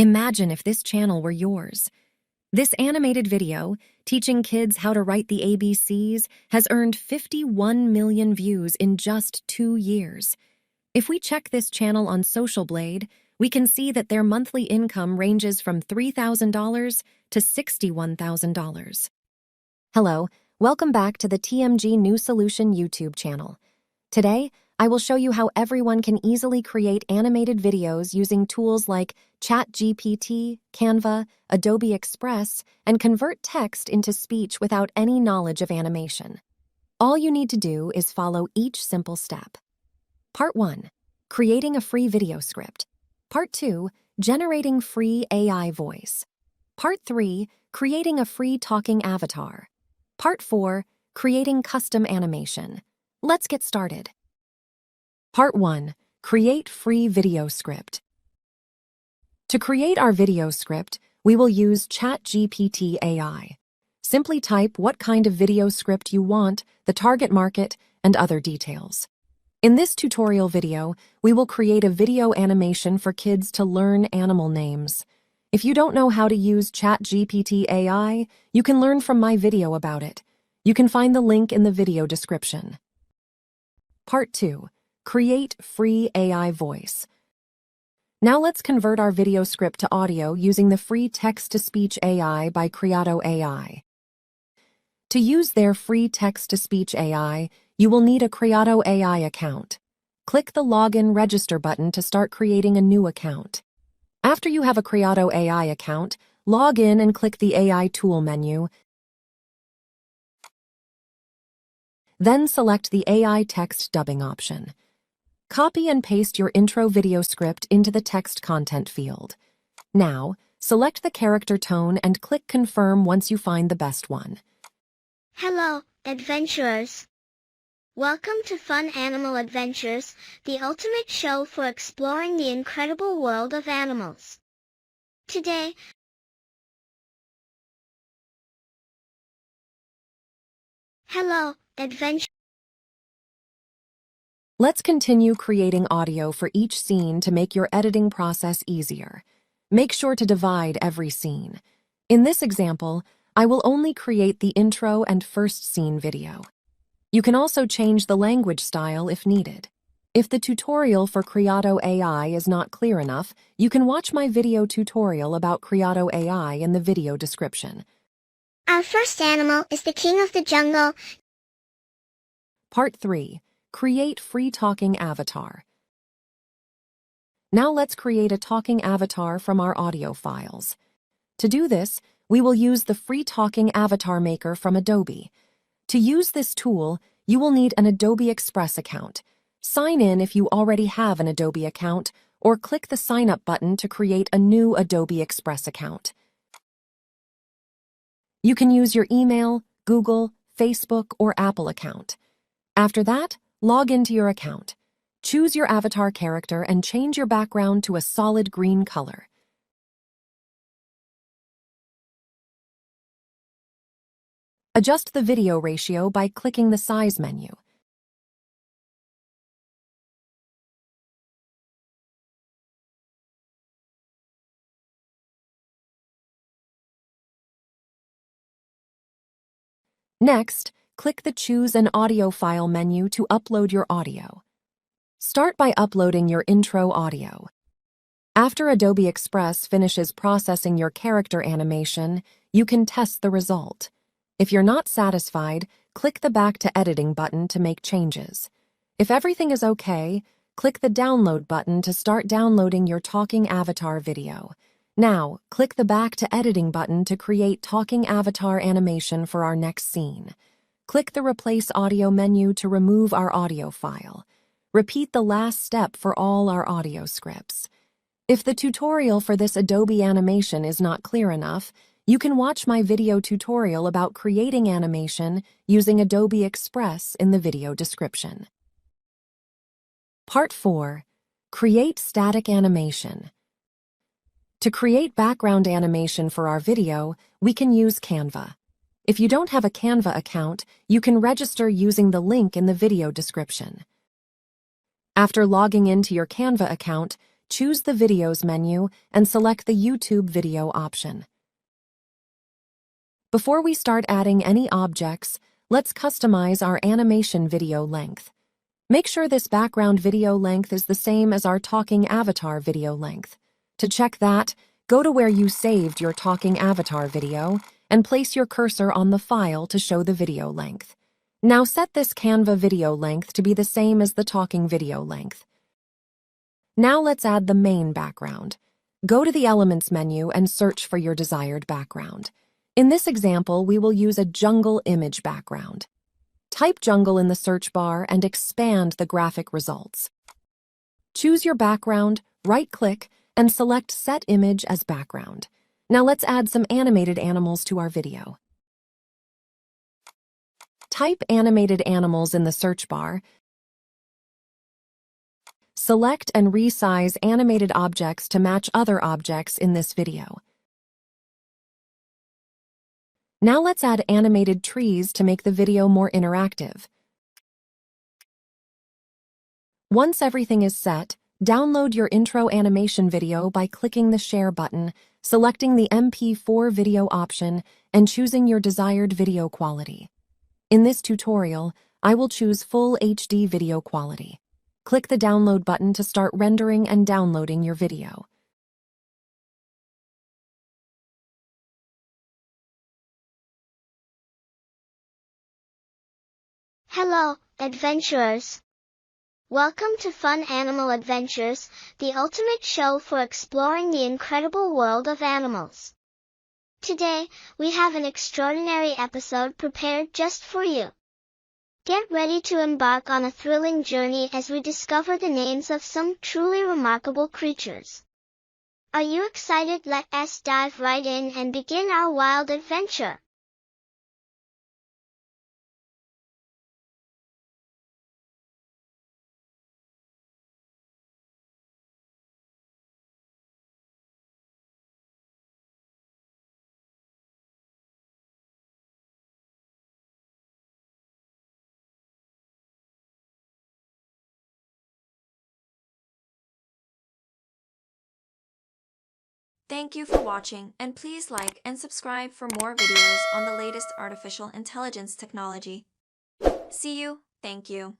Imagine if this channel were yours. This animated video, teaching kids how to write the ABCs, has earned 51 million views in just 2 years. If we check this channel on Social Blade, we can see that their monthly income ranges from $3,000 to $61,000. Hello, welcome back to the TMG New Solution YouTube channel. Today, I will show you how everyone can easily create animated videos using tools like ChatGPT, Canva, Adobe Express, and convert text into speech without any knowledge of animation. All you need to do is follow each simple step. Part 1. Creating a free video script. Part 2. Generating free AI voice. Part 3. Creating a free talking avatar. Part 4. Creating custom animation. Let's get started. Part 1. Create free video script. To create our video script, we will use ChatGPT AI. Simply type what kind of video script you want, the target market, and other details. In this tutorial video, we will create a video animation for kids to learn animal names. If you don't know how to use ChatGPT AI, you can learn from my video about it. You can find the link in the video description. Part 2. Create free AI voice. Now let's convert our video script to audio using the free text-to-speech AI by Creato AI. To use their free text-to-speech AI, you will need a Creato AI account. Click the Login Register button to start creating a new account. After you have a Creato AI account, log in and click the AI Tool menu. Then select the AI Text Dubbing option. Copy and paste your intro video script into the text content field. Now, select the character tone and click Confirm once you find the best one. Hello, adventurers. Welcome to Fun Animal Adventures, the ultimate show for exploring the incredible world of animals. Today, hello, adventurers. Let's continue creating audio for each scene to make your editing process easier. Make sure to divide every scene. In this example, I will only create the intro and first scene video. You can also change the language style if needed. If the tutorial for Creato AI is not clear enough, you can watch my video tutorial about Creato AI in the video description. Our first animal is the king of the jungle. Part 3. Create free talking avatar. Now let's create a talking avatar from our audio files. To do this, we will use the free talking avatar maker from Adobe. To use this tool, you will need an Adobe Express account. Sign in if you already have an Adobe account, or click the Sign Up button to create a new Adobe Express account. You can use your email, Google, Facebook, or Apple account. After that, log into your account. Choose your avatar character and change your background to a solid green color. Adjust the video ratio by clicking the Size menu. Next, click the Choose an Audio File menu to upload your audio. Start by uploading your intro audio. After Adobe Express finishes processing your character animation, you can test the result. If you're not satisfied, click the Back to Editing button to make changes. If everything is okay, click the Download button to start downloading your talking avatar video. Now, click the Back to Editing button to create talking avatar animation for our next scene. Click the Replace Audio menu to remove our audio file. Repeat the last step for all our audio scripts. If the tutorial for this Adobe animation is not clear enough, you can watch my video tutorial about creating animation using Adobe Express in the video description. Part 4. Create static animation. To create background animation for our video, we can use Canva. If you don't have a Canva account, you can register using the link in the video description. After logging into your Canva account, choose the Videos menu and select the YouTube video option. Before we start adding any objects, let's customize our animation video length. Make sure this background video length is the same as our talking avatar video length. To check that, go to where you saved your talking avatar video and place your cursor on the file to show the video length. Now set this Canva video length to be the same as the talking video length. Now let's add the main background. Go to the Elements menu and search for your desired background. In this example, we will use a jungle image background. Type jungle in the search bar and expand the graphic results. Choose your background, right-click, and select Set Image as Background. Now let's add some animated animals to our video. Type animated animals in the search bar. Select and resize animated objects to match other objects in this video. Now let's add animated trees to make the video more interactive. Once everything is set, download your intro animation video by clicking the Share button, selecting the MP4 video option, and choosing your desired video quality. In this tutorial, I will choose Full HD video quality. Click the Download button to start rendering and downloading your video. Hello, adventurers! Welcome to Fun Animal Adventures, the ultimate show for exploring the incredible world of animals. Today, we have an extraordinary episode prepared just for you. Get ready to embark on a thrilling journey as we discover the names of some truly remarkable creatures. Are you excited? Let us dive right in and begin our wild adventure. Thank you for watching, and please like and subscribe for more videos on the latest artificial intelligence technology. See you. Thank you.